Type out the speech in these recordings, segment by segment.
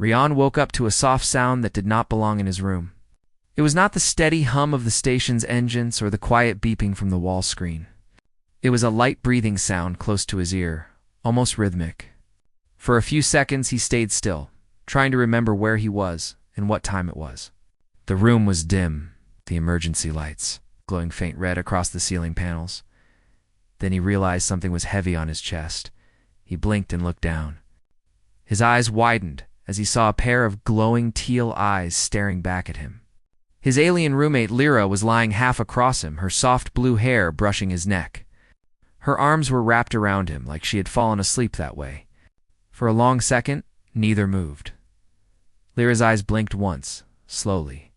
Rian woke up to a soft sound that did not belong in his room. It was not the steady hum of the station's engines or the quiet beeping from the wall screen. It was a light breathing sound close to his ear, almost rhythmic. For a few seconds he stayed still, trying to remember where he was and what time it was. The room was dim, the emergency lights glowing faint red across the ceiling panels. Then he realized something was heavy on his chest. He blinked and looked down. His eyes widened as he saw a pair of glowing teal eyes staring back at him. His alien roommate Lyra was lying half across him, her soft blue hair brushing his neck. Her arms were wrapped around him like she had fallen asleep that way. For a long second, neither moved. Lyra's eyes blinked once, slowly.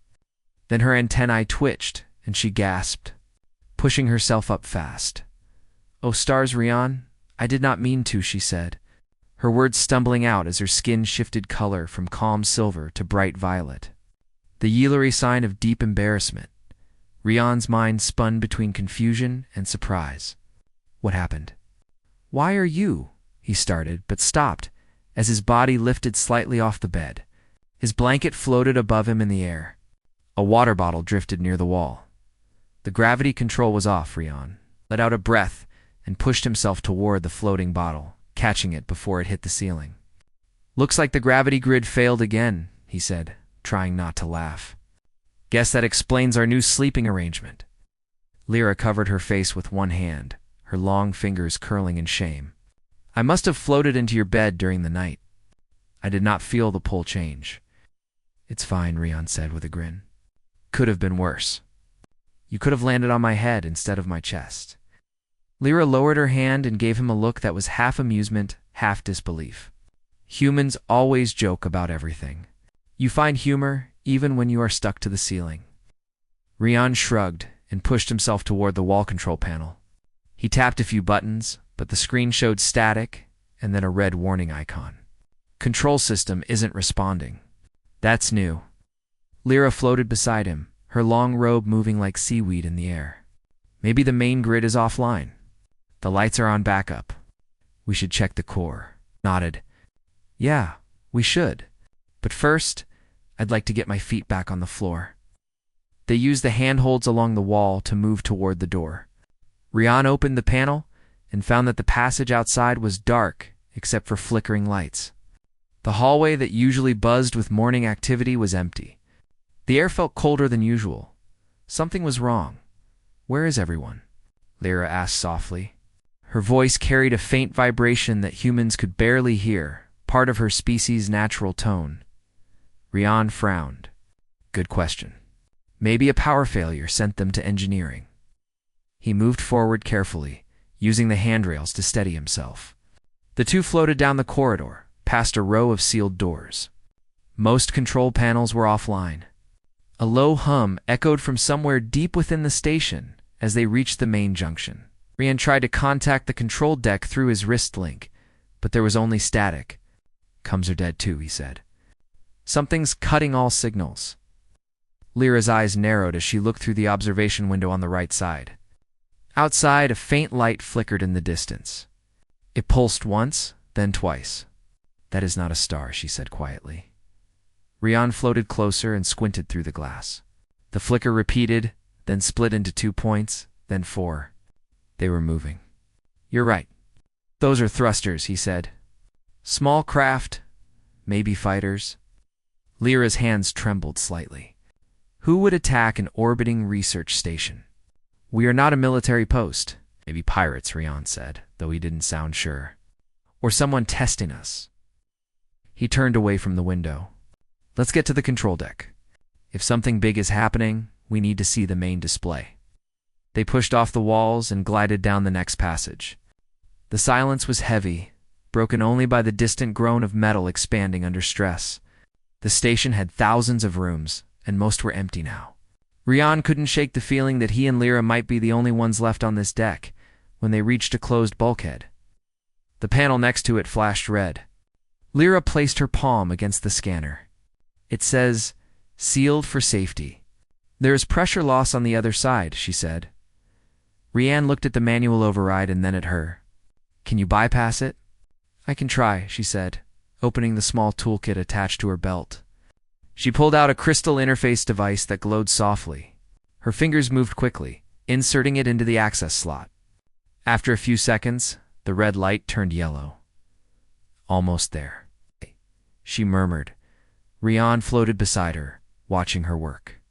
Then her antennae twitched, and she gasped, pushing herself up fast. "Oh, stars, Rian, I did not mean to," she said, her words stumbling out as her skin shifted color from calm silver to bright violet. The Yilari sign of deep embarrassment. Rian's mind spun between confusion and surprise. What happened? "Why are you?" he started, but stopped as his body lifted slightly off the bed. His blanket floated above him in the air. A water bottle drifted near the wall. The gravity control was off. Rian let out a breath and pushed himself toward the floating bottle, catching it before it hit the ceiling. "Looks like the gravity grid failed again," he said, trying not to laugh. "Guess that explains our new sleeping arrangement." Lyra covered her face with one hand, her long fingers curling in shame. "I must have floated into your bed during the night. I did not feel the pull change." "It's fine," Rian said with a grin. "Could have been worse. You could have landed on my head instead of my chest." Lyra lowered her hand and gave him a look that was half amusement, half disbelief. "Humans always joke about everything. You find humor even when you are stuck to the ceiling." Rian shrugged and pushed himself toward the wall control panel. He tapped a few buttons, but the screen showed static and then a red warning icon. "Control system isn't responding." "That's new." Lyra floated beside him, her long robe moving like seaweed in the air. "Maybe the main grid is offline. The lights are on backup. We should check the core." Nodded. "Yeah, we should. But first, I'd like to get my feet back on the floor." They used the handholds along the wall to move toward the door. Rian opened the panel and found that the passage outside was dark except for flickering lights. The hallway that usually buzzed with morning activity was empty. The air felt colder than usual. Something was wrong. "Where is everyone?" Lyra asked softly. Her voice carried a faint vibration that humans could barely hear, part of her species' natural tone. Rian frowned. "Good question. Maybe a power failure sent them to engineering." He moved forward carefully, using the handrails to steady himself. The two floated down the corridor, past a row of sealed doors. Most control panels were offline. A low hum echoed from somewhere deep within the station as they reached the main junction. Rian tried to contact the control deck through his wrist link, but there was only static. "Comms are dead too," he said. "Something's cutting all signals." Lyra's eyes narrowed as she looked through the observation window on the right side. Outside, a faint light flickered in the distance. It pulsed once, then twice. "That is not a star," she said quietly. Rian floated closer and squinted through the glass. The flicker repeated, then split into 2 points, then 4. They were moving. "You're right. Those are thrusters," he said. "Small craft, maybe fighters." Lyra's hands trembled slightly. Who would attack an orbiting research station? "We are not a military post." "Maybe pirates," Rian said, though he didn't sound sure. "Or someone testing us." He turned away from the window. "Let's get to the control deck. If something big is happening, we need to see the main display." They pushed off the walls and glided down the next passage. The silence was heavy, broken only by the distant groan of metal expanding under stress. The station had thousands of rooms, and most were empty now. Rian couldn't shake the feeling that he and Lyra might be the only ones left on this deck when they reached a closed bulkhead. The panel next to it flashed red. Lyra placed her palm against the scanner. "It says, 'Sealed for safety.' There is pressure loss on the other side," she said. Rian looked at the manual override and then at her. "Can you bypass it?" "I can try," she said, opening the small toolkit attached to her belt. She pulled out a crystal interface device that glowed softly. Her fingers moved quickly, inserting it into the access slot. After a few seconds, the red light turned yellow. Almost there, she murmured. Rian floated beside her, watching her work.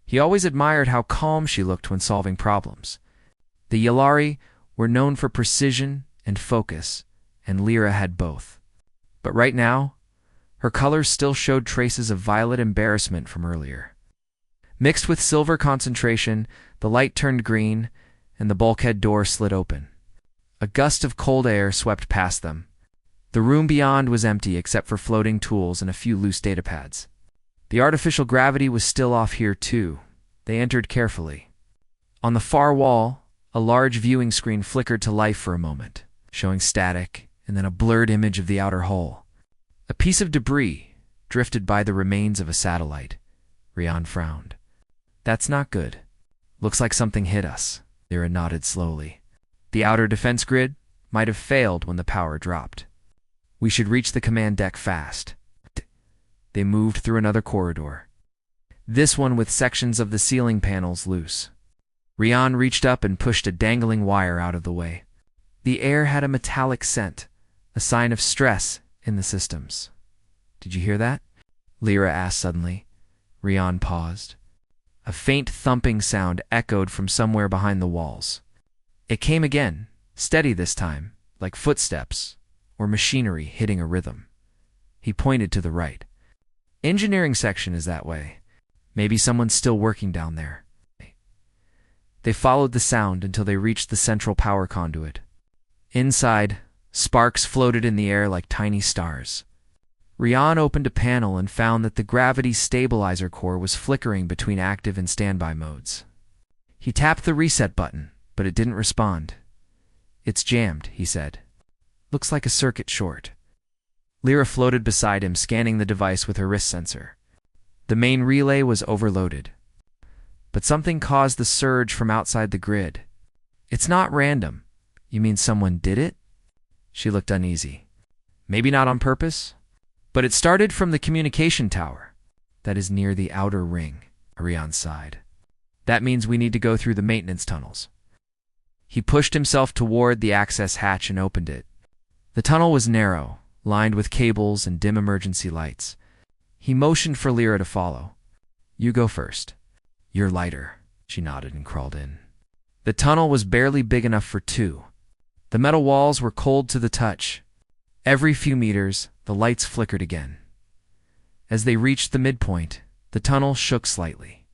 He always admired how calm she looked when solving problems. The Yalari were known for precision and focus, and Lyra had both. But right now, her colors still showed traces of violet embarrassment from earlier. Mixed with silver concentration, the light turned green, and the bulkhead door slid open. A gust of cold air swept past them. The room beyond was empty except for floating tools and a few loose datapads. The artificial gravity was still off here too. They entered carefully. On the far wall, a large viewing screen flickered to life for a moment, showing static and then a blurred image of the outer hull. A piece of debris drifted by the remains of a satellite. Rian frowned. That's not good. Looks like something hit us. Lyra nodded slowly. The outer defense grid might have failed when the power dropped. We should reach the command deck fast. They moved through another corridor, this one with sections of the ceiling panels loose. Rian reached up and pushed a dangling wire out of the way. The air had a metallic scent, a sign of stress in the systems. Did you hear that? Lyra asked suddenly. Rian paused. A faint thumping sound echoed from somewhere behind the walls. It came again, steady this time, like footsteps or machinery hitting a rhythm. He pointed to the right. Engineering section is that way. Maybe someone's still working down there. They followed the sound until they reached the central power conduit. Inside, sparks floated in the air like tiny stars. Rian opened a panel and found that the gravity stabilizer core was flickering between active and standby modes. He tapped the reset button, but it didn't respond. It's jammed, he said. Looks like a circuit short. Lyra floated beside him, scanning the device with her wrist sensor. The main relay was overloaded. But something caused the surge from outside the grid. It's not random. You mean someone did it? She looked uneasy. Maybe not on purpose, but it started from the communication tower that is near the outer ring. Rian sighed. That means we need to go through the maintenance tunnels. He pushed himself toward the access hatch and opened it. The tunnel was narrow, lined with cables and dim emergency lights. He motioned for Lyra to follow. You go first. You're lighter. She nodded and crawled in. The tunnel was barely big enough for two. The metal walls were cold to the touch. Every few meters, the lights flickered again. As they reached the midpoint, the tunnel shook slightly.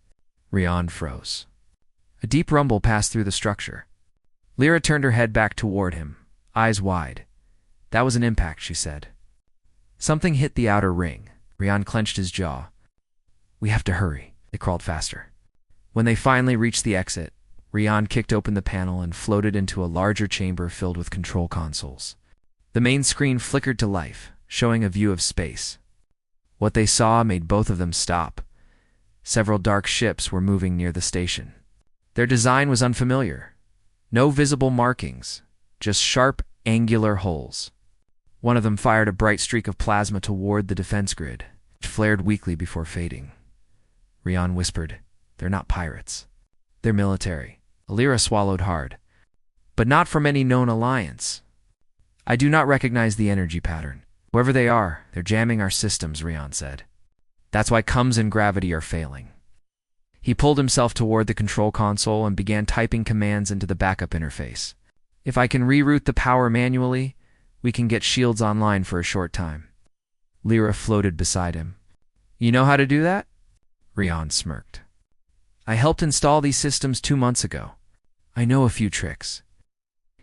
Rian froze. A deep rumble passed through the structure. Lyra turned her head back toward him, eyes wide. That was an impact, she said. Something hit the outer ring. Rian clenched his jaw. We have to hurry. They crawled faster. When they finally reached the exit, Rian kicked open the panel and floated into a larger chamber filled with control consoles. The main screen flickered to life, showing a view of space. What they saw made both of them stop. Several dark ships were moving near the station. Their design was unfamiliar. No visible markings, just sharp, angular holes. One of them fired a bright streak of plasma toward the defense grid. It flared weakly before fading. Rian whispered, They're not pirates. They're military. Lyra swallowed hard. But not from any known alliance. I do not recognize the energy pattern. Whoever they are, they're jamming our systems, Rian said. That's why comms and gravity are failing. He pulled himself toward the control console and began typing commands into the backup interface. If I can reroute the power manually, we can get shields online for a short time. Lyra floated beside him. You know how to do that? Rian smirked. I helped install these systems 2 months ago. I know a few tricks.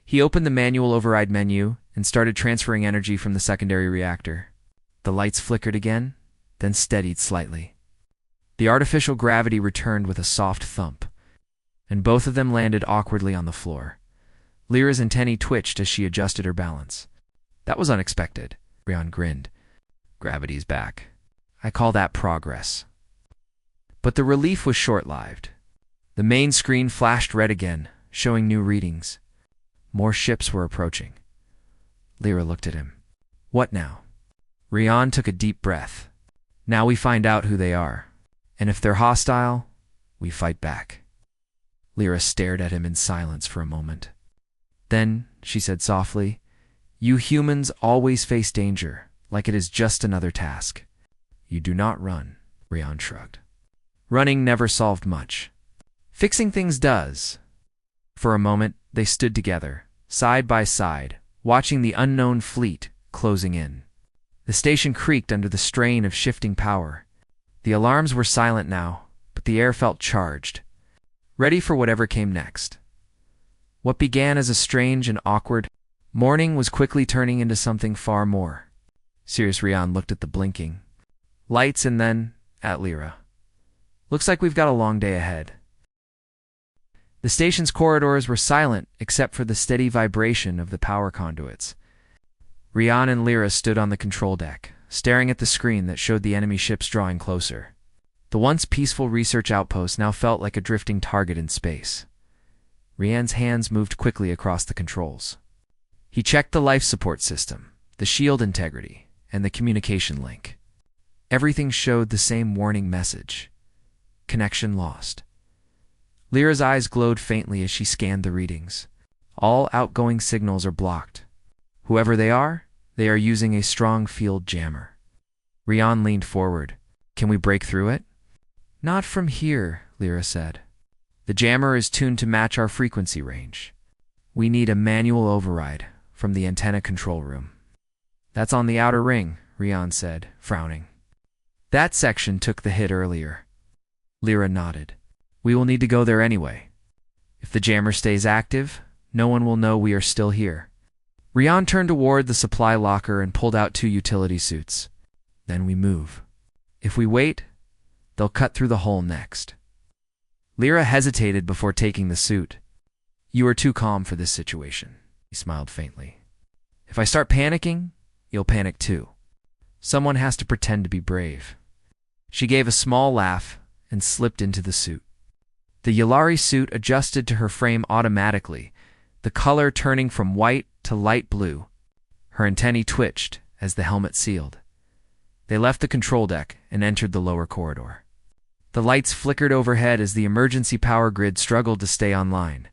He opened the manual override menu and started transferring energy from the secondary reactor. The lights flickered again, then steadied slightly. The artificial gravity returned with a soft thump, and both of them landed awkwardly on the floor. Lyra's antennae twitched as she adjusted her balance. That was unexpected. Rian grinned. Gravity's back. I call that progress. But the relief was short-lived. The main screen flashed red again, showing new readings. More ships were approaching. Lyra looked at him. What now? Rian took a deep breath. Now we find out who they are. And if they're hostile, we fight back. Lyra stared at him in silence for a moment. Then, she said softly, "You humans always face danger, like it is just another task. You do not run," Rian shrugged. "Running never solved much. Fixing things does." For a moment, they stood together, side by side, watching the unknown fleet closing in. The station creaked under the strain of shifting power. The alarms were silent now, but the air felt charged, ready for whatever came next. What began as a strange and awkward morning was quickly turning into something far more. Serious Rian looked at the blinking lights and then at Lyra. "Looks like we've got a long day ahead." The station's corridors were silent except for the steady vibration of the power conduits. Rian and Lyra stood on the control deck, staring at the screen that showed the enemy ships drawing closer. The once peaceful research outpost now felt like a drifting target in space. Rian's hands moved quickly across the controls. He checked the life support system, the shield integrity, and the communication link. Everything showed the same warning message: connection lost. Lyra's eyes glowed faintly as she scanned the readings. All outgoing signals are blocked. Whoever they are using a strong field jammer. Rian leaned forward. "Can we break through it?" "Not from here," Lyra said. "The jammer is tuned to match our frequency range. We need a manual override from the antenna control room." "That's on the outer ring," Rian said, frowning. "That section took the hit earlier." Lyra nodded. "We will need to go there anyway. If the jammer stays active, no one will know we are still here." Rian turned toward the supply locker and pulled out 2 utility suits. "Then we move. If we wait, they'll cut through the hole next." Lyra hesitated before taking the suit. "You are too calm for this situation," he smiled faintly. "If I start panicking, you'll panic too. Someone has to pretend to be brave." She gave a small laugh and slipped into the suit. The Yulari suit adjusted to her frame automatically, the color turning from white to light blue. Her antennae twitched as the helmet sealed. They left the control deck and entered the lower corridor. The lights flickered overhead as the emergency power grid struggled to stay online.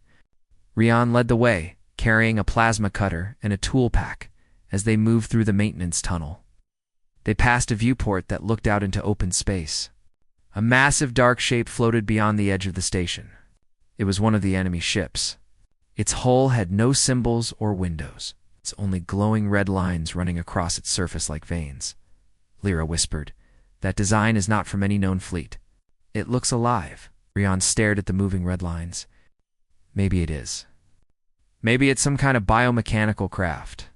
Rian led the way, carrying a plasma cutter and a tool pack as they moved through the maintenance tunnel. They passed a viewport that looked out into open space. A massive dark shape floated beyond the edge of the station. It was one of the enemy ships. Its hull had no symbols or windows. It's only glowing red lines running across its surface like veins. Lyra whispered, "That design is not from any known fleet." "It looks alive." Rian stared at the moving red lines. "Maybe it is. Maybe it's some kind of biomechanical craft."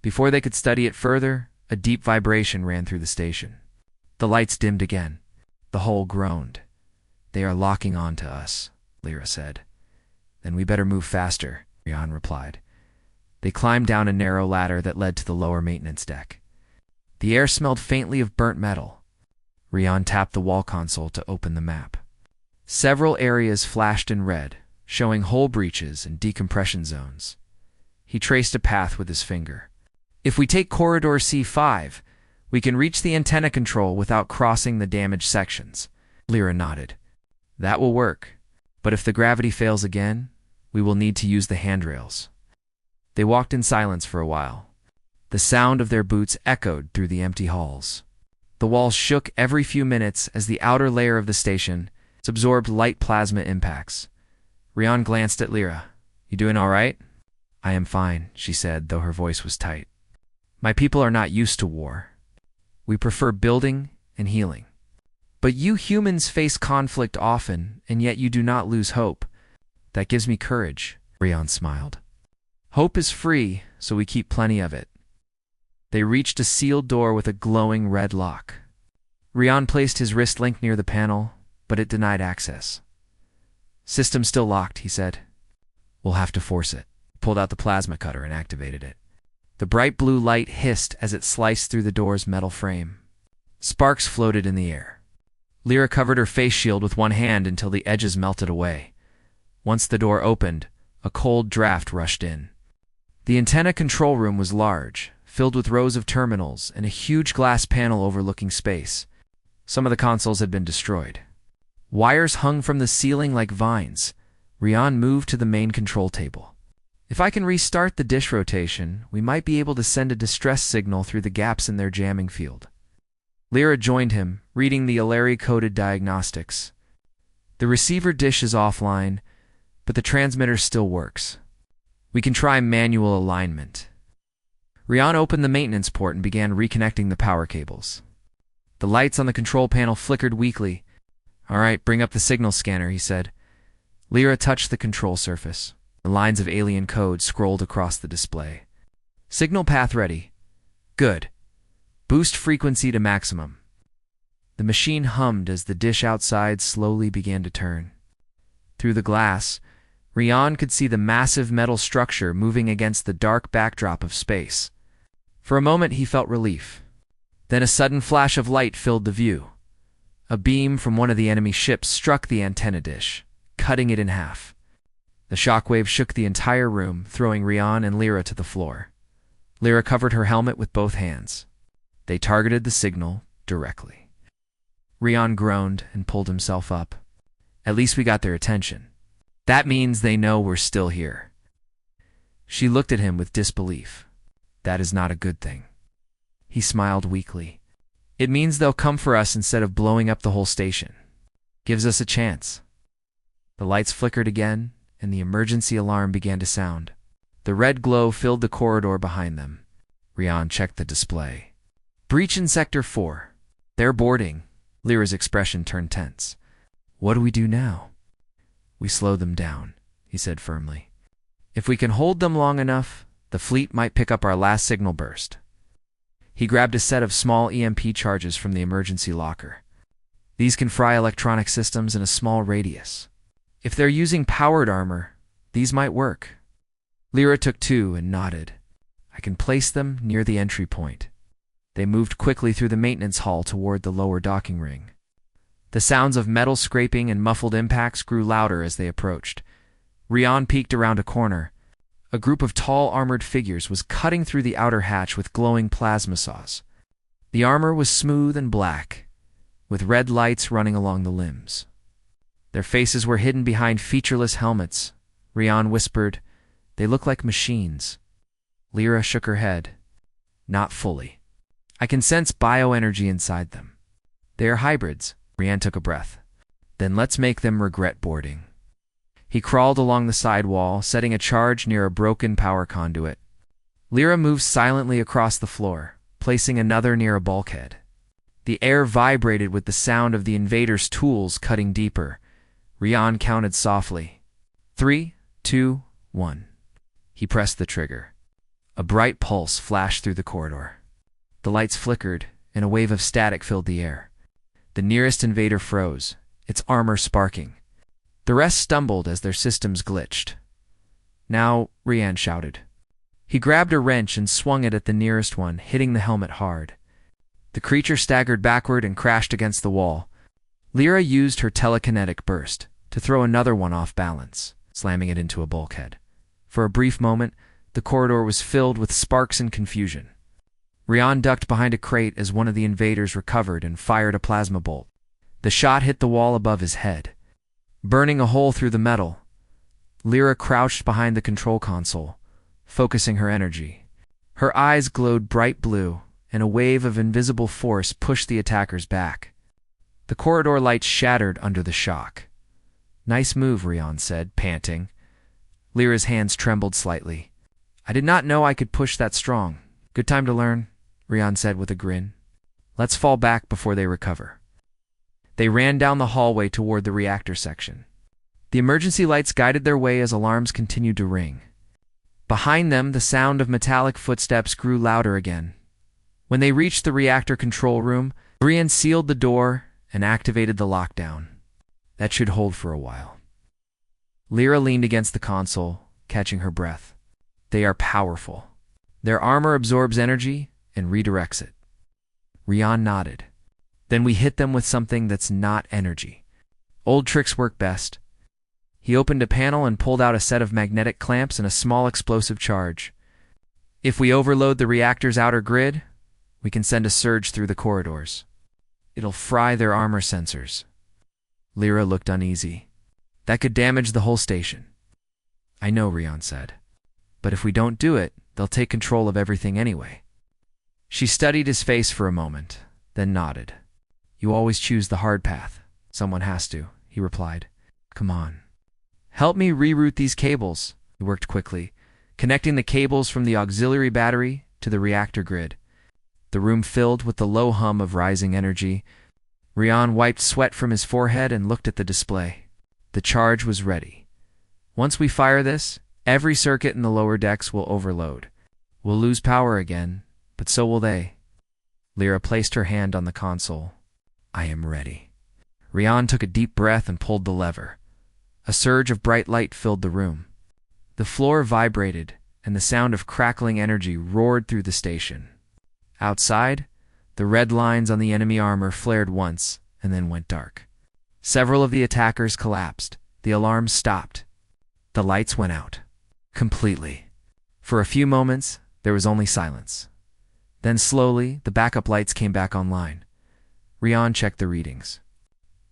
Before they could study it further, a deep vibration ran through the station. The lights dimmed again. The hull groaned. "They are locking on to us," Lyra said. "Then we better move faster," Rian replied. They climbed down a narrow ladder that led to the lower maintenance deck. The air smelled faintly of burnt metal. Rian tapped the wall console to open the map. Several areas flashed in red, showing hull breaches and decompression zones. He traced a path with his finger. "If we take corridor C5, we can reach the antenna control without crossing the damaged sections." Lyra nodded. "That will work. But if the gravity fails again, we will need to use the handrails." They walked in silence for a while. The sound of their boots echoed through the empty halls. The walls shook every few minutes as the outer layer of the station absorbed light plasma impacts. Rian glanced at Lyra. "You doing all right?" "I am fine," she said, though her voice was tight. "My people are not used to war. We prefer building and healing. But you humans face conflict often, and yet you do not lose hope. That gives me courage," Rian smiled. "Hope is free, so we keep plenty of it." They reached a sealed door with a glowing red lock. Rian placed his wrist link near the panel, but it denied access. "System still locked," he said. "We'll have to force it." He pulled out the plasma cutter and activated it. The bright blue light hissed as it sliced through the door's metal frame. Sparks floated in the air. Lyra covered her face shield with one hand until the edges melted away. Once the door opened, a cold draft rushed in. The antenna control room was large, filled with rows of terminals and a huge glass panel overlooking space. Some of the consoles had been destroyed. Wires hung from the ceiling like vines. Rian moved to the main control table. If I can restart the dish rotation, we might be able to send a distress signal through the gaps in their jamming field. Lyra joined him, reading the Alari-coded diagnostics. The receiver dish is offline, but the transmitter still works. We can try manual alignment. Rian opened the maintenance port and began reconnecting the power cables. The lights on the control panel flickered weakly. "All right, bring up the signal scanner," he said. Lyra touched the control surface. The lines of alien code scrolled across the display. "Signal path ready. Good. Boost frequency to maximum." The machine hummed as the dish outside slowly began to turn. Through the glass, Rian could see the massive metal structure moving against the dark backdrop of space. For a moment he felt relief. Then a sudden flash of light filled the view. A beam from one of the enemy ships struck the antenna dish, cutting it in half. The shockwave shook the entire room, throwing Rian and Lyra to the floor. Lyra covered her helmet with both hands. They targeted the signal directly. Rian groaned and pulled himself up. "At least we got their attention. That means they know we're still here." She looked at him with disbelief. "That is not a good thing." He smiled weakly. "It means they'll come for us instead of blowing up the whole station. Gives us a chance." The lights flickered again, and the emergency alarm began to sound. The red glow filled the corridor behind them. Rian checked the display. "Breach in Sector 4. They're boarding." Lyra's expression turned tense. "What do we do now?" "We slow them down," he said firmly. "If we can hold them long enough, the fleet might pick up our last signal burst." He grabbed a set of small EMP charges from the emergency locker. These can fry electronic systems in a small radius. If they're using powered armor, these might work. Lyra took two and nodded. "I can place them near the entry point." They moved quickly through the maintenance hall toward the lower docking ring. The sounds of metal scraping and muffled impacts grew louder as they approached. Rian peeked around a corner. A group of tall armored figures was cutting through the outer hatch with glowing plasma saws. The armor was smooth and black, with red lights running along the limbs. Their faces were hidden behind featureless helmets. Rian whispered, "They look like machines." Lyra shook her head. "Not fully. I can sense bioenergy inside them. They are hybrids." Rian took a breath. "Then let's make them regret boarding." He crawled along the side wall, setting a charge near a broken power conduit. Lyra moved silently across the floor, placing another near a bulkhead. The air vibrated with the sound of the invaders' tools cutting deeper. Rian counted softly. 3, 2, 1. He pressed the trigger. A bright pulse flashed through the corridor. The lights flickered, and a wave of static filled the air. The nearest invader froze, its armor sparking. The rest stumbled as their systems glitched. "Now," Rian shouted. He grabbed a wrench and swung it at the nearest one, hitting the helmet hard. The creature staggered backward and crashed against the wall. Lyra used her telekinetic burst to throw another one off balance, slamming it into a bulkhead. For a brief moment, the corridor was filled with sparks and confusion. Rian ducked behind a crate as one of the invaders recovered and fired a plasma bolt. The shot hit the wall above his head, burning a hole through the metal. Lyra crouched behind the control console, focusing her energy. Her eyes glowed bright blue, and a wave of invisible force pushed the attackers back. The corridor lights shattered under the shock. "Nice move," Rian said, panting. Lyra's hands trembled slightly. "I did not know I could push that strong. Good time to learn," Rian said with a grin. "Let's fall back before they recover." They ran down the hallway toward the reactor section. The emergency lights guided their way as alarms continued to ring. Behind them, the sound of metallic footsteps grew louder again. When they reached the reactor control room, Rian sealed the door and activated the lockdown. That should hold for a while. Lyra leaned against the console, catching her breath. They are powerful. Their armor absorbs energy and redirects it. Rian nodded. Then we hit them with something that's not energy. Old tricks work best. He opened a panel and pulled out a set of magnetic clamps and a small explosive charge. If we overload the reactor's outer grid, we can send a surge through the corridors. It'll fry their armor sensors. Lyra looked uneasy. That could damage the whole station. I know, Rian said. But if we don't do it, they'll take control of everything anyway. She studied his face for a moment, then nodded. You always choose the hard path. Someone has to, he replied. Come on. Help me reroute these cables. He worked quickly, connecting the cables from the auxiliary battery to the reactor grid. The room filled with the low hum of rising energy. Rian wiped sweat from his forehead and looked at the display. The charge was ready. Once we fire this, every circuit in the lower decks will overload. We'll lose power again, but so will they. Lyra placed her hand on the console. I am ready. Rian took a deep breath and pulled the lever. A surge of bright light filled the room. The floor vibrated, and the sound of crackling energy roared through the station. Outside, the red lines on the enemy armor flared once and then went dark. Several of the attackers collapsed. The alarms stopped. The lights went out. Completely. For a few moments, there was only silence. Then slowly, the backup lights came back online. Rian checked the readings.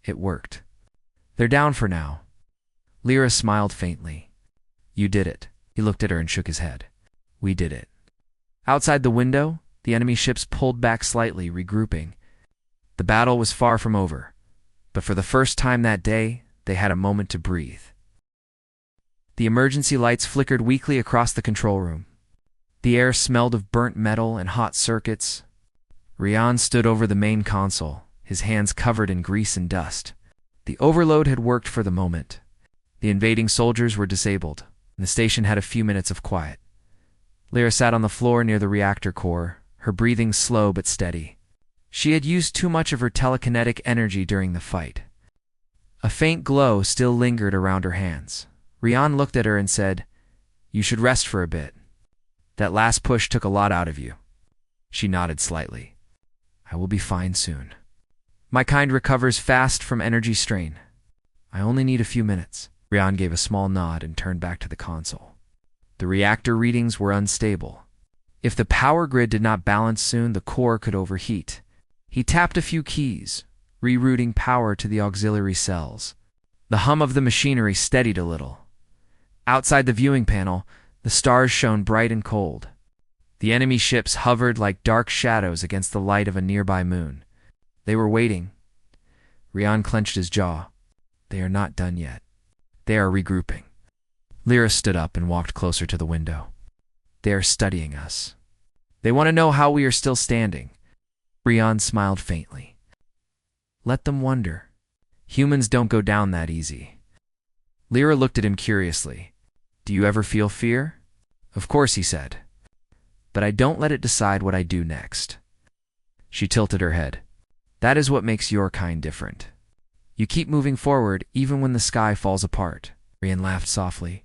It worked. They're down for now. Lyra smiled faintly. You did it. He looked at her and shook his head. We did it. Outside the window, the enemy ships pulled back slightly, regrouping. The battle was far from over, but for the first time that day, they had a moment to breathe. The emergency lights flickered weakly across the control room. The air smelled of burnt metal and hot circuits. Rian stood over the main console, his hands covered in grease and dust. The overload had worked for the moment. The invading soldiers were disabled, and the station had a few minutes of quiet. Lyra sat on the floor near the reactor core, her breathing slow but steady. She had used too much of her telekinetic energy during the fight. A faint glow still lingered around her hands. Rian looked at her and said, You should rest for a bit. That last push took a lot out of you. She nodded slightly. I will be fine soon. My kind recovers fast from energy strain. I only need a few minutes. Rian gave a small nod and turned back to the console. The reactor readings were unstable. If the power grid did not balance soon, the core could overheat. He tapped a few keys, rerouting power to the auxiliary cells. The hum of the machinery steadied a little. Outside the viewing panel, the stars shone bright and cold. The enemy ships hovered like dark shadows against the light of a nearby moon. They were waiting. Rian clenched his jaw. They are not done yet. They are regrouping. Lyra stood up and walked closer to the window. They are studying us. They want to know how we are still standing. Rian smiled faintly. Let them wonder. Humans don't go down that easy. Lyra looked at him curiously. Do you ever feel fear? Of course, he said. But I don't let it decide what I do next. She tilted her head. That is what makes your kind different. You keep moving forward even when the sky falls apart. Rian laughed softly.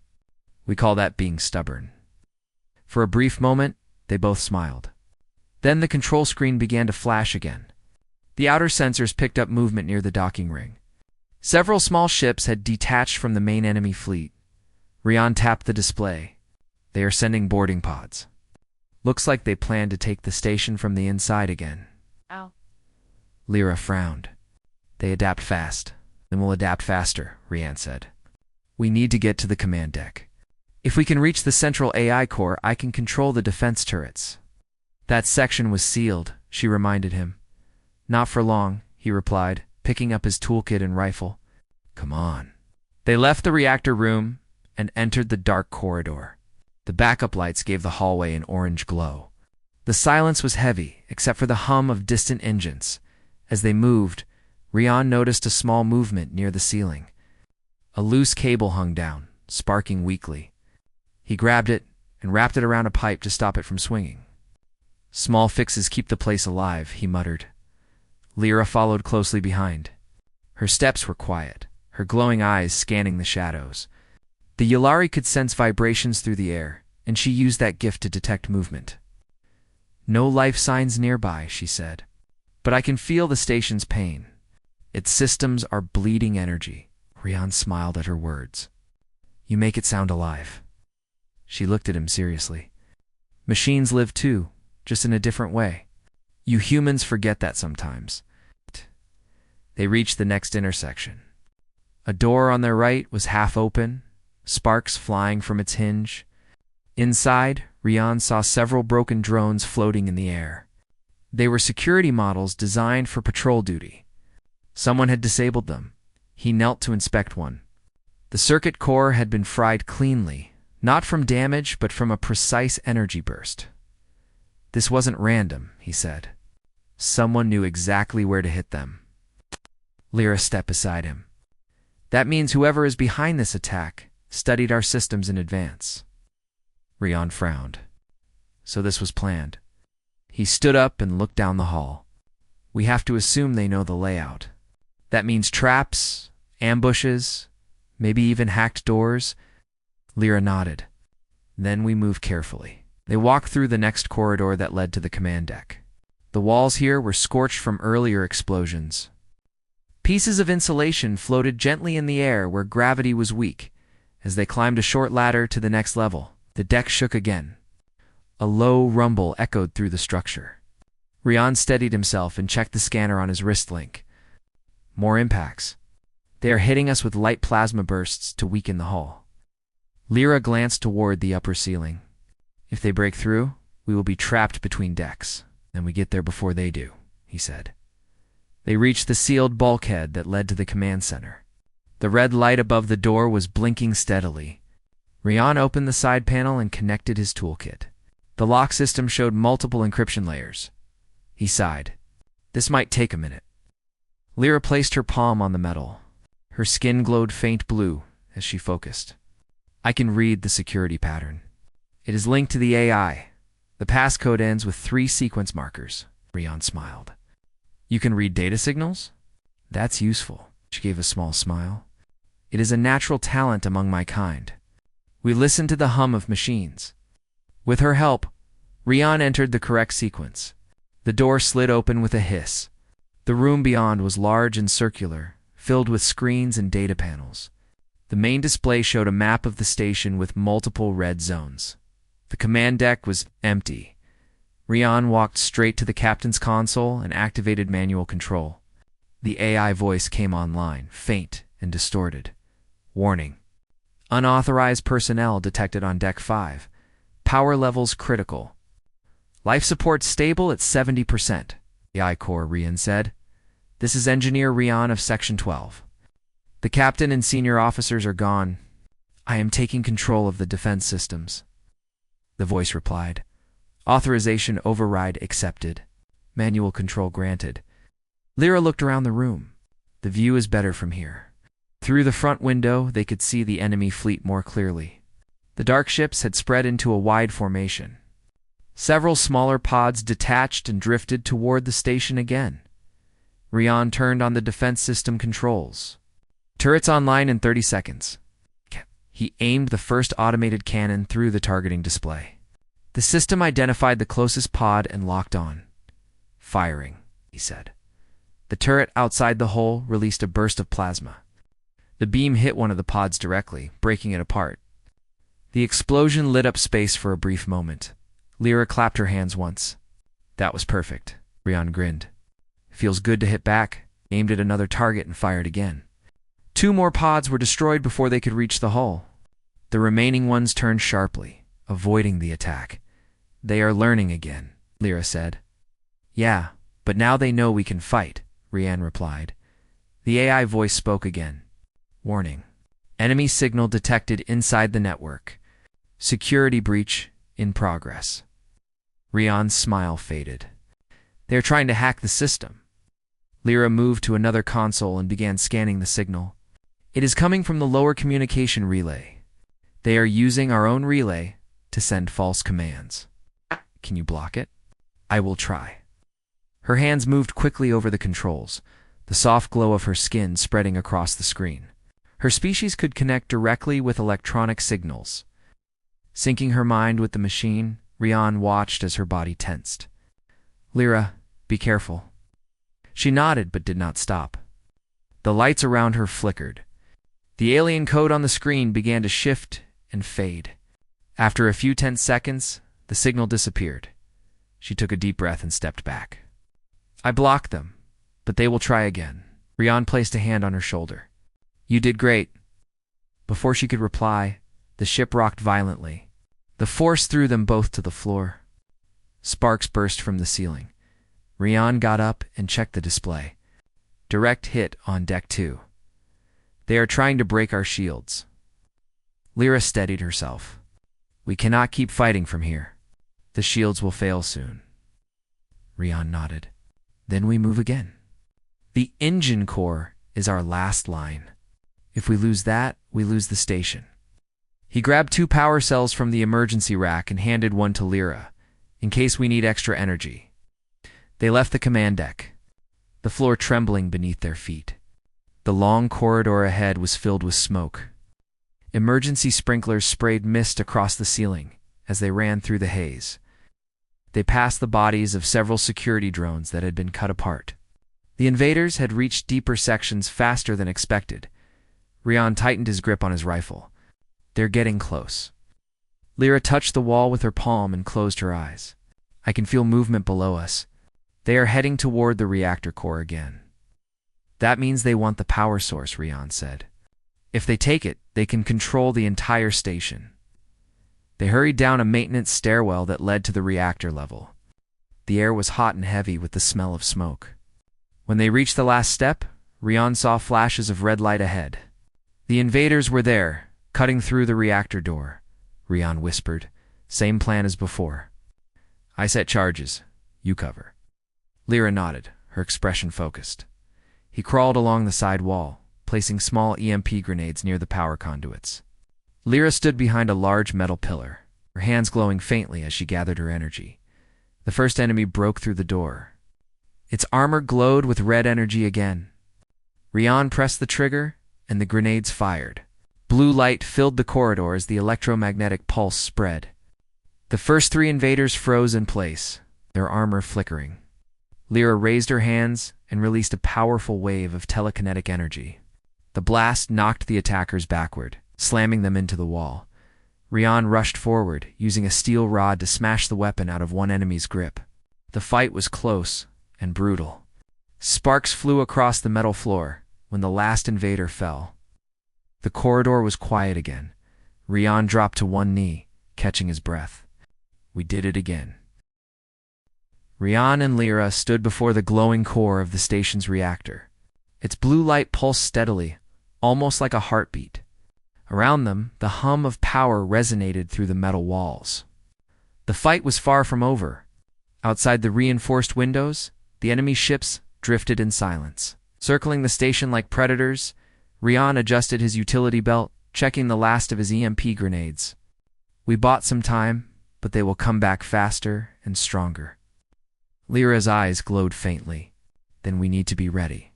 We call that being stubborn. For a brief moment, they both smiled. Then the control screen began to flash again. The outer sensors picked up movement near the docking ring. Several small ships had detached from the main enemy fleet. Rian tapped the display. They are sending boarding pods. Looks like they plan to take the station from the inside again. Ow. Lyra frowned. They adapt fast. Then we'll adapt faster, Rian said. We need to get to the command deck. If we can reach the central AI core, I can control the defense turrets. That section was sealed, she reminded him. Not for long, he replied, picking up his toolkit and rifle. Come on. They left the reactor room and entered the dark corridor. The backup lights gave the hallway an orange glow. The silence was heavy, except for the hum of distant engines. As they moved, Rian noticed a small movement near the ceiling. A loose cable hung down, sparking weakly. He grabbed it and wrapped it around a pipe to stop it from swinging. Small fixes keep the place alive, he muttered. Lyra followed closely behind. Her steps were quiet, her glowing eyes scanning the shadows. The Yulari could sense vibrations through the air, and she used that gift to detect movement. No life signs nearby, she said. But I can feel the station's pain. Its systems are bleeding energy. Rian smiled at her words. You make it sound alive. She looked at him seriously. Machines live too, just in a different way. You humans forget that sometimes. They reached the next intersection. A door on their right was half open, sparks flying from its hinge. Inside, Rian saw several broken drones floating in the air. They were security models designed for patrol duty. Someone had disabled them. He knelt to inspect one. The circuit core had been fried cleanly, not from damage but from a precise energy burst. This wasn't random, he said. Someone knew exactly where to hit them. Lyra stepped beside him. That means whoever is behind this attack studied our systems in advance. Rian frowned. So this was planned. He stood up and looked down the hall. We have to assume they know the layout. That means traps, ambushes, maybe even hacked doors. Lyra nodded. Then we move carefully. They walked through the next corridor that led to the command deck. The walls here were scorched from earlier explosions. Pieces of insulation floated gently in the air where gravity was weak. As they climbed a short ladder to the next level, the deck shook again. A low rumble echoed through the structure. Rian steadied himself and checked the scanner on his wrist link. More impacts. They are hitting us with light plasma bursts to weaken the hull. Lyra glanced toward the upper ceiling. If they break through, we will be trapped between decks, and we get there before they do, he said. They reached the sealed bulkhead that led to the command center. The red light above the door was blinking steadily. Rian opened the side panel and connected his toolkit. The lock system showed multiple encryption layers. He sighed. This might take a minute. Lyra placed her palm on the metal. Her skin glowed faint blue as she focused. I can read the security pattern. It is linked to the AI. The passcode ends with 3 sequence markers. Rian smiled. You can read data signals? That's useful. She gave a small smile. It is a natural talent among my kind. We listen to the hum of machines. With her help, Rian entered the correct sequence. The door slid open with a hiss. The room beyond was large and circular, filled with screens and data panels. The main display showed a map of the station with multiple red zones. The command deck was empty. Rian walked straight to the captain's console and activated manual control. The AI voice came online, faint and distorted. Warning. Unauthorized personnel detected on Deck 5. Power levels critical. Life support stable at 70%. AI Core, Rian said. This is Engineer Rian of Section 12. The captain and senior officers are gone. I am taking control of the defense systems. The voice replied. Authorization override accepted. Manual control granted. Lyra looked around the room. The view is better from here. Through the front window, they could see the enemy fleet more clearly. The dark ships had spread into a wide formation. Several smaller pods detached and drifted toward the station again. Rian turned on the defense system controls. Turrets online in 30 seconds. He aimed the first automated cannon through the targeting display. The system identified the closest pod and locked on. Firing, he said. The turret outside the hole released a burst of plasma. The beam hit one of the pods directly, breaking it apart. The explosion lit up space for a brief moment. Lyra clapped her hands once. That was perfect, Rian grinned. Feels good to hit back, aimed at another target and fired again. 2 more pods were destroyed before they could reach the hull. The remaining ones turned sharply, avoiding the attack. They are learning again, Lyra said. Yeah, but now they know we can fight, Rian replied. The AI voice spoke again. Warning. Enemy signal detected inside the network. Security breach in progress. Rian's smile faded. They are trying to hack the system. Lyra moved to another console and began scanning the signal. It is coming from the lower communication relay. They are using our own relay to send false commands. Can you block it? I will try. Her hands moved quickly over the controls, the soft glow of her skin spreading across the screen. Her species could connect directly with electronic signals. Syncing her mind with the machine, Rian watched as her body tensed. Lyra, be careful. She nodded but did not stop. The lights around her flickered. The alien code on the screen began to shift and fade. After a few tense seconds, The signal disappeared. She took a deep breath and stepped back. I blocked them, but they will try again. Rian placed a hand on her shoulder. You did great. Before she could reply, the ship rocked violently. The force threw them both to the floor. Sparks burst from the ceiling. Rian got up and checked the display. Direct hit on deck 2. They are trying to break our shields. Lyra steadied herself. We cannot keep fighting from here. The shields will fail soon. Rian nodded. Then we move again. The engine core is our last line. If we lose that, we lose the station. He grabbed 2 power cells from the emergency rack and handed one to Lyra, in case we need extra energy. They left the command deck, the floor trembling beneath their feet. The long corridor ahead was filled with smoke. Emergency sprinklers sprayed mist across the ceiling as they ran through the haze. They passed the bodies of several security drones that had been cut apart. The invaders had reached deeper sections faster than expected. Rian tightened his grip on his rifle. They're getting close. Lyra touched the wall with her palm and closed her eyes. I can feel movement below us. They are heading toward the reactor core again. That means they want the power source, Rian said. If they take it, they can control the entire station. They hurried down a maintenance stairwell that led to the reactor level. The air was hot and heavy with the smell of smoke. When they reached the last step, Rian saw flashes of red light ahead. The invaders were there, cutting through the reactor door. Rian whispered, same plan as before. I set charges. You cover. Lyra nodded, her expression focused. He crawled along the side wall, placing small EMP grenades near the power conduits. Lyra stood behind a large metal pillar, her hands glowing faintly as she gathered her energy. The first enemy broke through the door. Its armor glowed with red energy again. Rian pressed the trigger, and the grenades fired. Blue light filled the corridor as the electromagnetic pulse spread. The first 3 invaders froze in place, their armor flickering. Lyra raised her hands and released a powerful wave of telekinetic energy. The blast knocked the attackers backward, slamming them into the wall. Rian rushed forward, using a steel rod to smash the weapon out of one enemy's grip. The fight was close and brutal. Sparks flew across the metal floor when the last invader fell. The corridor was quiet again. Rian dropped to one knee, catching his breath. We did it again. Rian and Lyra stood before the glowing core of the station's reactor. Its blue light pulsed steadily, almost like a heartbeat. Around them, the hum of power resonated through the metal walls. The fight was far from over. Outside the reinforced windows, the enemy ships drifted in silence. Circling the station like predators, Rian adjusted his utility belt, checking the last of his EMP grenades. We bought some time, but they will come back faster and stronger. Lyra's eyes glowed faintly. Then we need to be ready.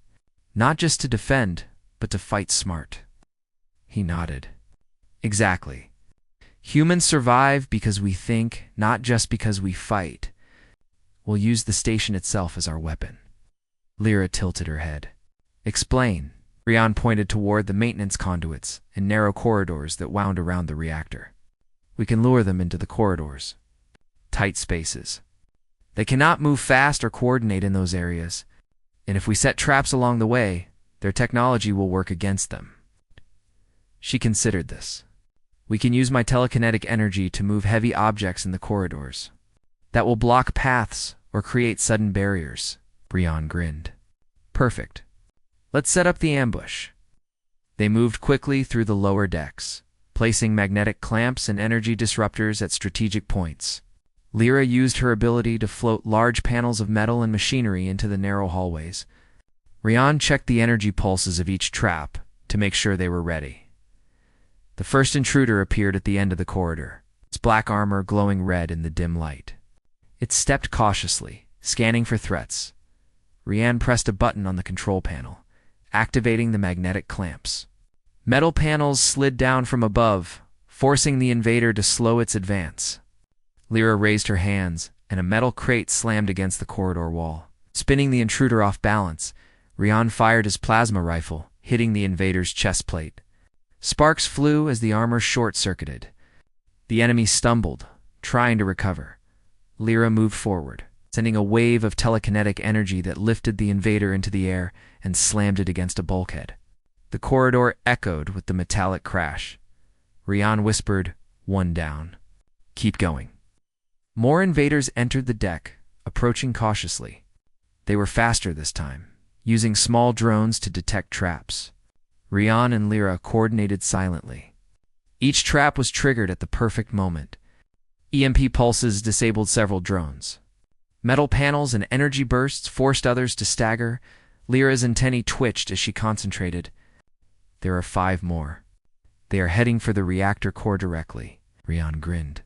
Not just to defend, but to fight smart. He nodded. Exactly. Humans survive because we think, not just because we fight. We'll use the station itself as our weapon. Lyra tilted her head. Explain. Rian pointed toward the maintenance conduits and narrow corridors that wound around the reactor. We can lure them into the corridors. Tight spaces. They cannot move fast or coordinate in those areas, and if we set traps along the way, their technology will work against them. She considered this. We can use my telekinetic energy to move heavy objects in the corridors. That will block paths or create sudden barriers. Rian grinned. Perfect. Let's set up the ambush. They moved quickly through the lower decks, placing magnetic clamps and energy disruptors at strategic points. Lyra used her ability to float large panels of metal and machinery into the narrow hallways. Rian checked the energy pulses of each trap to make sure they were ready. The first intruder appeared at the end of the corridor, its black armor glowing red in the dim light. It stepped cautiously, scanning for threats. Rian pressed a button on the control panel, activating the magnetic clamps. Metal panels slid down from above, forcing the invader to slow its advance. Lyra raised her hands, and a metal crate slammed against the corridor wall. Spinning the intruder off balance, Rian fired his plasma rifle, hitting the invader's chest plate. Sparks flew as the armor short-circuited. The enemy stumbled, trying to recover. Lyra moved forward, sending a wave of telekinetic energy that lifted the invader into the air and slammed it against a bulkhead. The corridor echoed with the metallic crash. Rian whispered, "One down. Keep going." More invaders entered the deck, approaching cautiously. They were faster this time, using small drones to detect traps. Rian and Lyra coordinated silently. Each trap was triggered at the perfect moment. EMP pulses disabled several drones. Metal panels and energy bursts forced others to stagger. Lyra's antennae twitched as she concentrated. There are 5 more. They are heading for the reactor core directly. Rian grinned.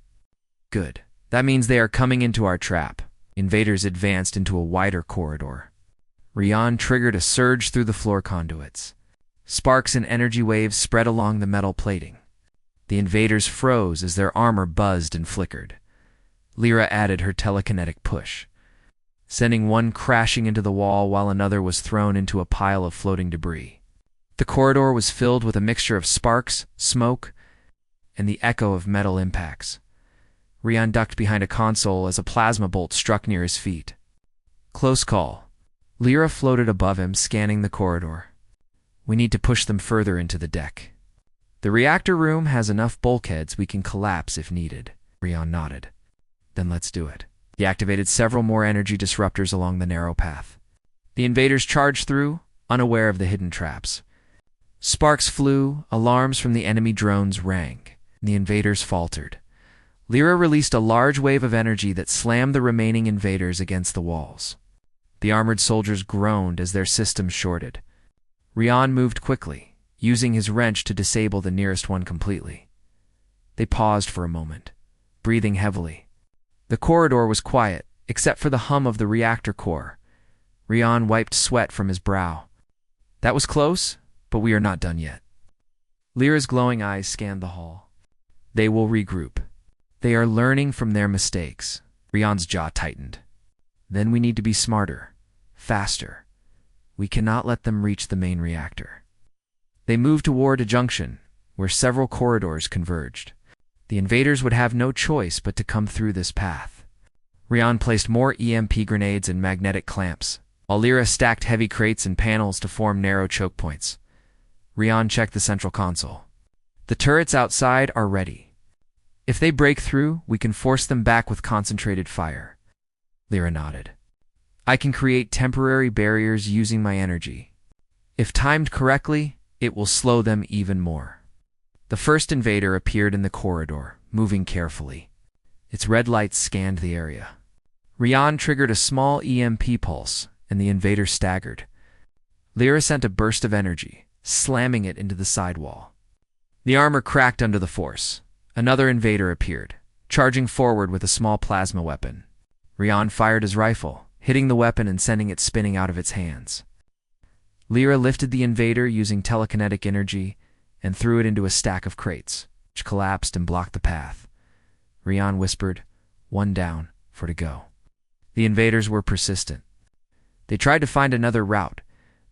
Good. That means they are coming into our trap. Invaders advanced into a wider corridor. Rian triggered a surge through the floor conduits. Sparks and energy waves spread along the metal plating. The invaders froze as their armor buzzed and flickered. Lyra added her telekinetic push, sending one crashing into the wall while another was thrown into a pile of floating debris. The corridor was filled with a mixture of sparks, smoke, and the echo of metal impacts. Rian ducked behind a console as a plasma bolt struck near his feet. Close call. Lyra floated above him, scanning the corridor. We need to push them further into the deck. The reactor room has enough bulkheads we can collapse if needed. Rian nodded. Then let's do it. He activated several more energy disruptors along the narrow path. The invaders charged through, unaware of the hidden traps. Sparks flew, alarms from the enemy drones rang, and the invaders faltered. Lyra released a large wave of energy that slammed the remaining invaders against the walls. The armored soldiers groaned as their systems shorted. Rian moved quickly, using his wrench to disable the nearest one completely. They paused for a moment, breathing heavily. The corridor was quiet, except for the hum of the reactor core. Rian wiped sweat from his brow. That was close, but we are not done yet. Lyra's glowing eyes scanned the hall. They will regroup. They are learning from their mistakes. Rian's jaw tightened. Then we need to be smarter, faster. We cannot let them reach the main reactor. They moved toward a junction, where several corridors converged. The invaders would have no choice but to come through this path. Rian placed more EMP grenades and magnetic clamps, while Lyra stacked heavy crates and panels to form narrow choke points. Rian checked the central console. The turrets outside are ready. If they break through, we can force them back with concentrated fire. Lyra nodded. I can create temporary barriers using my energy. If timed correctly, it will slow them even more. The first invader appeared in the corridor, moving carefully. Its red lights scanned the area. Rian triggered a small EMP pulse, and the invader staggered. Lyra sent a burst of energy, slamming it into the sidewall. The armor cracked under the force. Another invader appeared, charging forward with a small plasma weapon. Rian fired his rifle, hitting the weapon and sending it spinning out of its hands. Lyra lifted the invader using telekinetic energy and threw it into a stack of crates, which collapsed and blocked the path. Rian whispered, "One down, 4 to go." The invaders were persistent. They tried to find another route,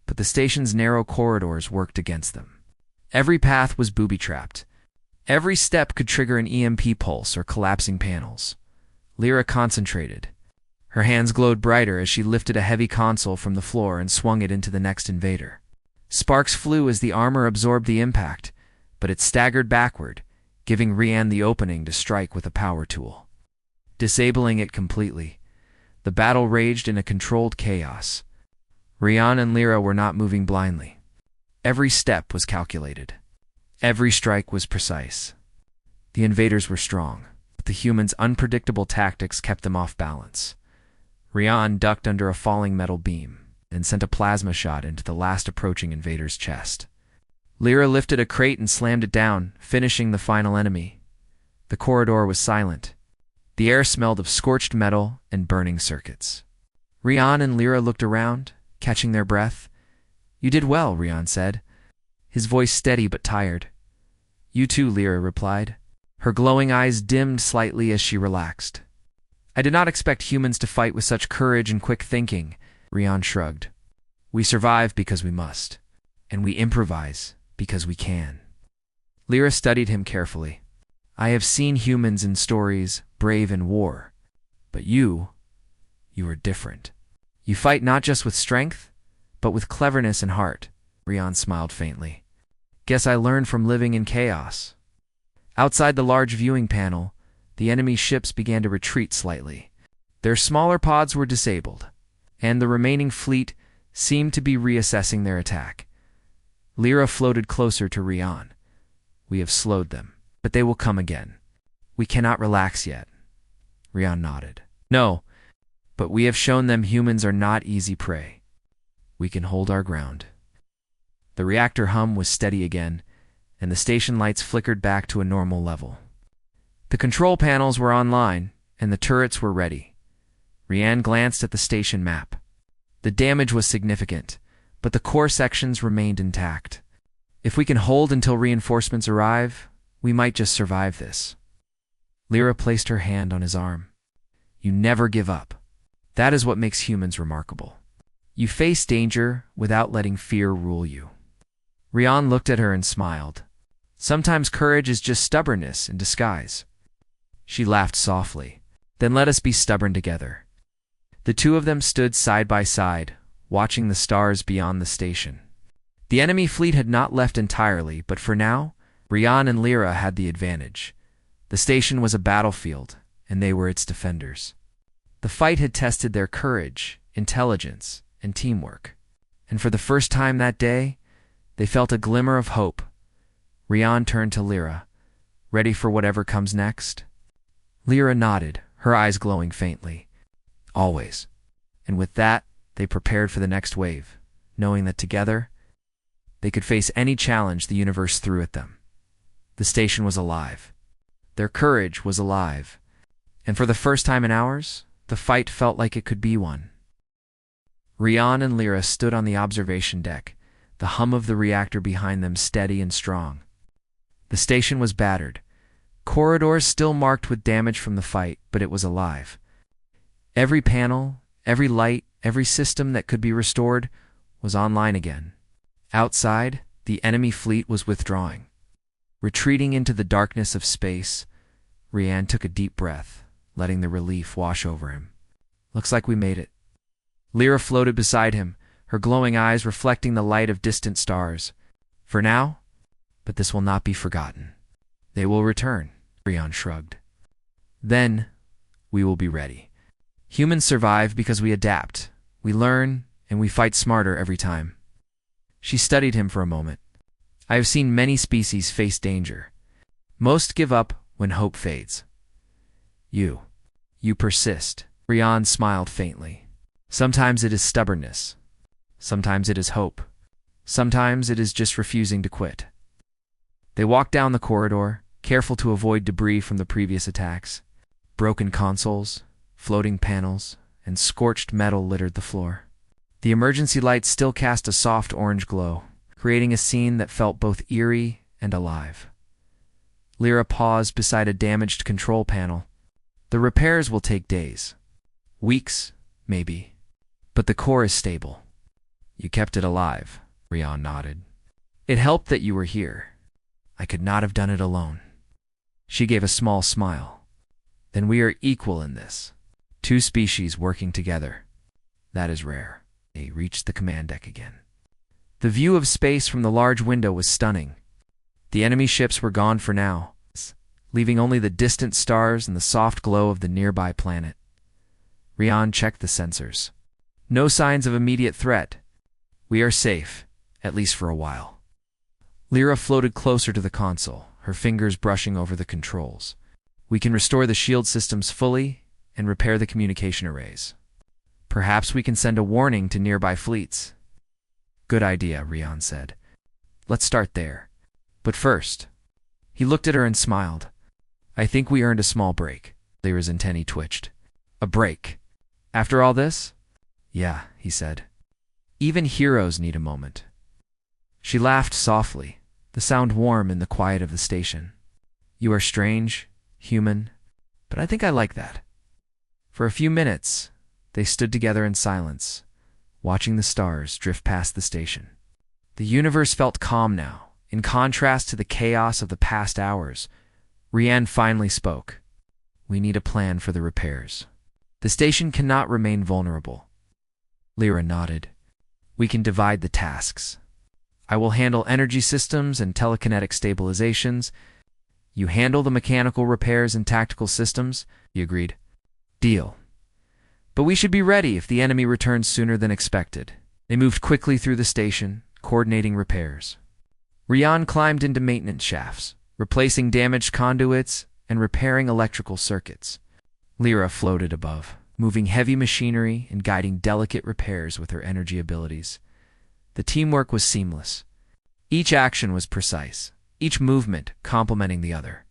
but the station's narrow corridors worked against them. Every path was booby-trapped. Every step could trigger an EMP pulse or collapsing panels. Lyra concentrated. Her hands glowed brighter as she lifted a heavy console from the floor and swung it into the next invader. Sparks flew as the armor absorbed the impact, but it staggered backward, giving Rian the opening to strike with a power tool. Disabling it completely, the battle raged in a controlled chaos. Rian and Lyra were not moving blindly. Every step was calculated. Every strike was precise. The invaders were strong, but the humans' unpredictable tactics kept them off balance. Rian ducked under a falling metal beam and sent a plasma shot into the last approaching invader's chest. Lyra lifted a crate and slammed it down, finishing the final enemy. The corridor was silent. The air smelled of scorched metal and burning circuits. Rian and Lyra looked around, catching their breath. "You did well," Rian said, his voice steady but tired. "You too," Lyra replied. Her glowing eyes dimmed slightly as she relaxed. "I did not expect humans to fight with such courage and quick thinking," Rian shrugged. "We survive because we must, and we improvise because we can." Lyra studied him carefully. I have seen humans in stories, brave in war. But you are different. You fight not just with strength, but with cleverness and heart. Rian smiled faintly. Guess I learned from living in chaos. Outside the large viewing panel, the enemy ships began to retreat slightly. Their smaller pods were disabled, and the remaining fleet seemed to be reassessing their attack. Lyra floated closer to Rian. We have slowed them, but they will come again. We cannot relax yet. Rian nodded. No, but we have shown them humans are not easy prey. We can hold our ground. The reactor hum was steady again, and the station lights flickered back to a normal level. The control panels were online, and the turrets were ready. Rian glanced at the station map. The damage was significant, but the core sections remained intact. If we can hold until reinforcements arrive, we might just survive this. Lyra placed her hand on his arm. You never give up. That is what makes humans remarkable. You face danger without letting fear rule you. Rian looked at her and smiled. Sometimes courage is just stubbornness in disguise. She laughed softly. Then let us be stubborn together. The two of them stood side by side, watching the stars beyond the station. The enemy fleet had not left entirely, but for now, Rian and Lyra had the advantage. The station was a battlefield, and they were its defenders. The fight had tested their courage, intelligence, and teamwork. And for the first time that day, they felt a glimmer of hope. Rian turned to Lyra. Ready for whatever comes next? Lyra nodded, her eyes glowing faintly. Always. And with that, they prepared for the next wave, knowing that together, they could face any challenge the universe threw at them. The station was alive. Their courage was alive. And for the first time in hours, the fight felt like it could be one. Rian and Lyra stood on the observation deck, the hum of the reactor behind them steady and strong. The station was battered. Corridors still marked with damage from the fight, but it was alive. Every panel, every light, every system that could be restored was online again. Outside, the enemy fleet was withdrawing. Retreating into the darkness of space, Rian took a deep breath, letting the relief wash over him. Looks like we made it. Lyra floated beside him, her glowing eyes reflecting the light of distant stars. For now, but this will not be forgotten. They will return, Rian shrugged. Then, we will be ready. Humans survive because we adapt, we learn, and we fight smarter every time. She studied him for a moment. I have seen many species face danger. Most give up when hope fades. You persist. Rian smiled faintly. Sometimes it is stubbornness. Sometimes it is hope. Sometimes it is just refusing to quit. They walked down the corridor, careful to avoid debris from the previous attacks. Broken consoles, floating panels, and scorched metal littered the floor. The emergency lights still cast a soft orange glow, creating a scene that felt both eerie and alive. Lyra paused beside a damaged control panel. The repairs will take days. Weeks, maybe. But the core is stable. You kept it alive, Rian nodded. It helped that you were here. I could not have done it alone. She gave a small smile. Then we are equal in this. Two species working together. That is rare. They reached the command deck again. The view of space from the large window was stunning. The enemy ships were gone for now, leaving only the distant stars and the soft glow of the nearby planet. Rian checked the sensors. No signs of immediate threat. We are safe, at least for a while. Lyra floated closer to the console, her fingers brushing over the controls. We can restore the shield systems fully and repair the communication arrays. Perhaps we can send a warning to nearby fleets. Good idea, Rian said. Let's start there. But first, he looked at her and smiled. I think we earned a small break. Lyra's antennae twitched. A break? After all this? Yeah, he said. Even heroes need a moment. She laughed softly, the sound warm in the quiet of the station. You are strange, human, but I think I like that. For a few minutes, they stood together in silence, watching the stars drift past the station. The universe felt calm now, in contrast to the chaos of the past hours. Rian finally spoke. We need a plan for the repairs. The station cannot remain vulnerable. Lyra nodded. We can divide the tasks. I will handle energy systems and telekinetic stabilizations. You handle the mechanical repairs and tactical systems, he agreed. Deal. But we should be ready if the enemy returns sooner than expected. They moved quickly through the station, coordinating repairs. Rian climbed into maintenance shafts, replacing damaged conduits and repairing electrical circuits. Lyra floated above, moving heavy machinery and guiding delicate repairs with her energy abilities. The teamwork was seamless. Each action was precise, each movement complementing the other.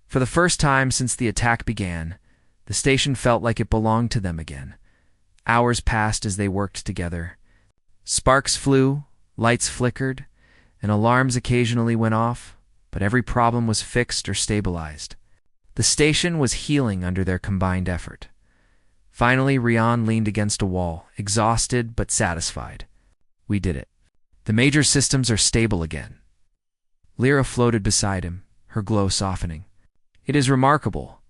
For the first time since the attack began, the station felt like it belonged to them again. Hours passed as they worked together. Sparks flew, lights flickered, and alarms occasionally went off, but every problem was fixed or stabilized. The station was healing under their combined effort. Finally, Rian leaned against a wall, exhausted but satisfied. We did it. The major systems are stable again. Lyra floated beside him, her glow softening. It is remarkable.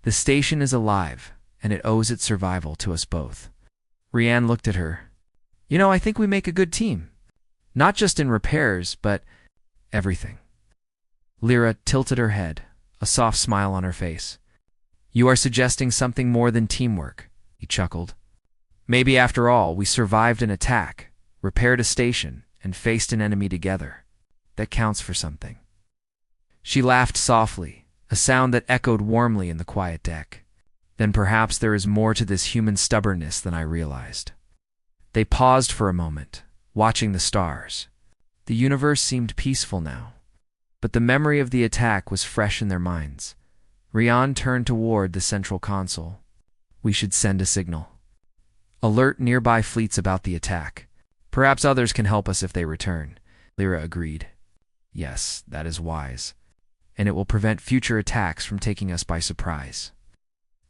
The station is alive, and it owes its survival to us both. Rian looked at her. I think we make a good team. Not just in repairs, but everything. Lyra tilted her head, a soft smile on her face. You are suggesting something more than teamwork, he chuckled. Maybe after all, we survived an attack, repaired a station, and faced an enemy together. That counts for something. She laughed softly, a sound that echoed warmly in the quiet deck. Then perhaps there is more to this human stubbornness than I realized. They paused for a moment, watching the stars. The universe seemed peaceful now, but the memory of the attack was fresh in their minds. Rian turned toward the central console. We should send a signal. Alert nearby fleets about the attack. Perhaps others can help us if they return. Lyra agreed. Yes, that is wise, and it will prevent future attacks from taking us by surprise.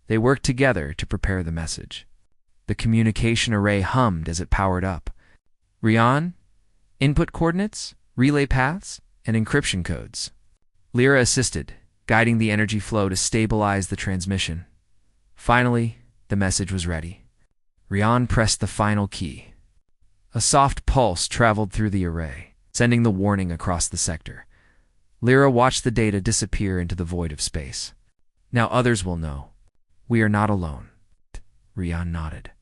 They worked together to prepare the message. The communication array hummed as it powered up. Rian, input coordinates, relay paths, and encryption codes. Lyra assisted, guiding the energy flow to stabilize the transmission. Finally, the message was ready. Rian pressed the final key. A soft pulse traveled through the array, sending the warning across the sector. Lyra watched the data disappear into the void of space. Now others will know. We are not alone. Rian nodded.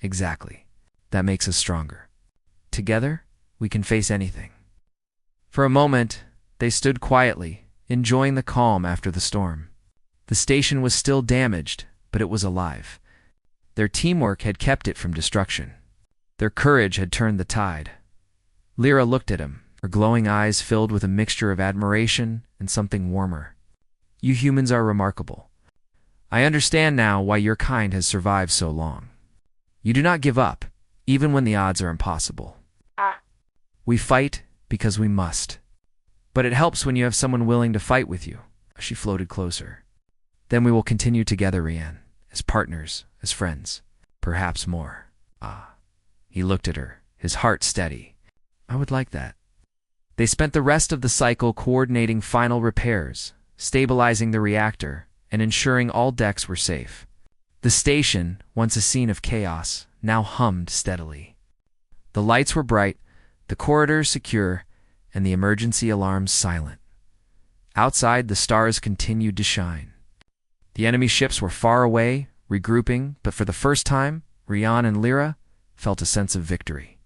Exactly. That makes us stronger. Together, we can face anything. For a moment, they stood quietly, enjoying the calm after the storm. The station was still damaged, but it was alive. Their teamwork had kept it from destruction. Their courage had turned the tide. Lyra looked at him, her glowing eyes filled with a mixture of admiration and something warmer. You humans are remarkable. I understand now why your kind has survived so long. You do not give up, even when the odds are impossible. We fight because we must. But it helps when you have someone willing to fight with you. She floated closer. Then we will continue together, Rian, as partners, as friends, perhaps more. He looked at her, his heart steady. I would like that. They spent the rest of the cycle coordinating final repairs, stabilizing the reactor, and ensuring all decks were safe. The station, once a scene of chaos, now hummed steadily. The lights were bright, the corridors secure, and the emergency alarms silent. Outside, the stars continued to shine. The enemy ships were far away, regrouping, but for the first time, Rian and Lyra felt a sense of victory.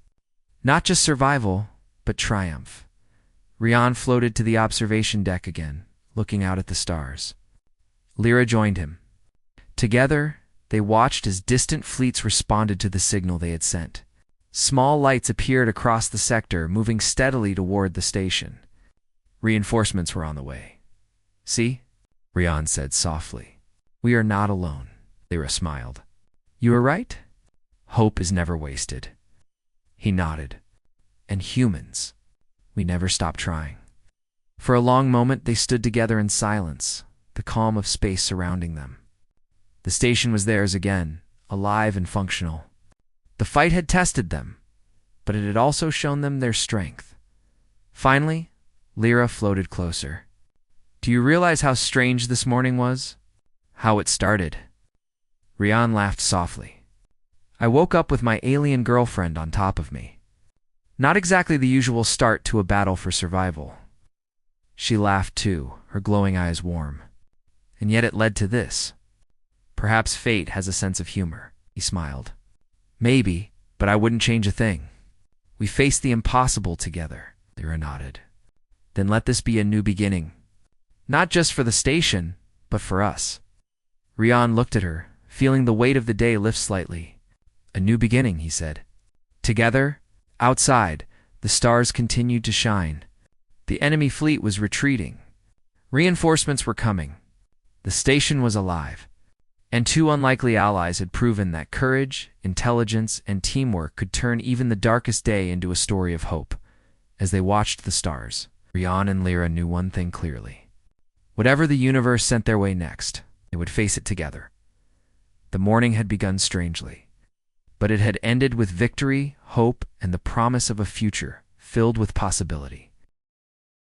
Not just survival, but triumph. Rian floated to the observation deck again, looking out at the stars. Lyra joined him. Together, they watched as distant fleets responded to the signal they had sent. Small lights appeared across the sector, moving steadily toward the station. Reinforcements were on the way. See? Rian said softly. We are not alone. Lyra smiled. You are right. Hope is never wasted. He nodded. And humans. We never stop trying. For a long moment they stood together in silence, the calm of space surrounding them. The station was theirs again, alive and functional. The fight had tested them, but it had also shown them their strength. Finally, Lyra floated closer. Do Do you realize how strange this morning was? How it started? Rian laughed softly. I woke up with my alien girlfriend on top of me. Not exactly the usual start to a battle for survival. She laughed too, her glowing eyes warm. And yet it led to this. Perhaps fate has a sense of humor, he smiled. Maybe, but I wouldn't change a thing. We faced the impossible together, Lyra nodded. Then let this be a new beginning. Not just for the station, but for us. Rian looked at her, feeling the weight of the day lift slightly. A new beginning, he said. Together, outside, the stars continued to shine. The enemy fleet was retreating. Reinforcements were coming. The station was alive. And two unlikely allies had proven that courage, intelligence, and teamwork could turn even the darkest day into a story of hope. As they watched the stars, Rian and Lyra knew one thing clearly. Whatever the universe sent their way next, they would face it together. The morning had begun strangely, but it had ended with victory, hope, and the promise of a future filled with possibility.